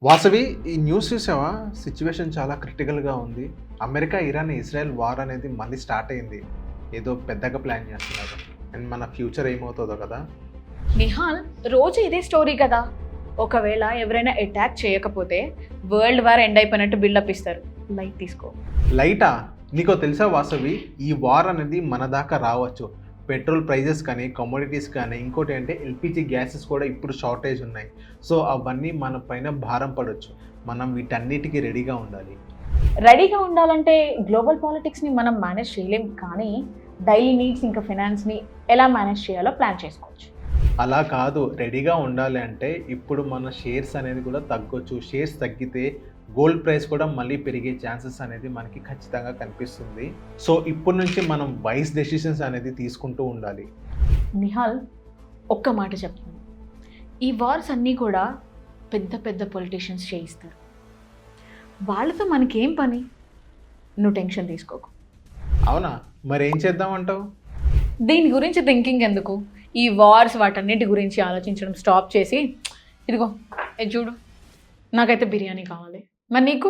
వాసవి ఈ న్యూస్ చూసావా? సిచ్యువేషన్ చాలా క్రిటికల్‌గా ఉంది. అమెరికా, ఇరాన్, ఇజ్రాయెల్ వార్ అనేది మళ్ళీ స్టార్ట్ అయింది. ఏదో పెద్దగా ప్లాన్ చేస్తున్నారు. అండ్ మన ఫ్యూచర్ ఏమవుతుందో కదా! నిహాల్, రోజు ఇదే స్టోరీ కదా. ఒకవేళ ఎవరైనా అటాక్ చేయకపోతే వరల్డ్ వార్ ఎండ్ అయిపోయినట్టు బిల్డప్ ఇస్తారు. లైట్ తీసుకో. లైటా? నీకో తెలుసా వాసవి? ఈ వార్ అనేది మన దాకా రావచ్చు. పెట్రోల్ ప్రైజెస్ కానీ, కమోడిటీస్ కానీ, ఇంకోటి అంటే ఎల్‌పీజీ గ్యాసెస్ కూడా ఇప్పుడు షార్టేజ్ ఉన్నాయి. సో అవన్నీ మన పైన భారం పడొచ్చు. మనం వీటన్నిటికి రెడీగా ఉండాలి. రెడీగా ఉండాలంటే గ్లోబల్ పాలిటిక్స్ని మనం మేనేజ్ చేయలేం, కానీ డైలీ నీడ్స్ ఇంకా ఫినాన్స్ని ఎలా మేనేజ్ చేయాలో ప్లాన్ చేసుకోవచ్చు. అలా కాదు, రెడీగా ఉండాలి అంటే ఇప్పుడు మన షేర్స్ అనేది కూడా తగ్గొచ్చు. షేర్స్ తగ్గితే గోల్డ్ ప్రైస్ కూడా మళ్ళీ పెరిగే ఛాన్సెస్ అనేది మనకి ఖచ్చితంగా కనిపిస్తుంది. సో ఇప్పటి నుంచి మనం వైస్ డెసిషన్స్ అనేది తీసుకుంటూ ఉండాలి. నిహాల్, ఒక్క మాట చెప్తాను. ఈ వార్స్ అన్నీ కూడా పెద్ద పెద్ద పొలిటీషియన్స్ చేయిస్తారు. వాళ్ళతో మనకేం పని? నువ్వు టెన్షన్ తీసుకోకు. అవునా? మరి ఏం చేద్దామంటావు? దీని గురించి థింకింగ్ ఎందుకు? ఈ వార్స్ వాటన్నిటి గురించి ఆలోచించడం స్టాప్ చేసి, ఇదిగో ఇది చూడు, నాకైతే బిర్యానీ కావాలి. మరి నీకు?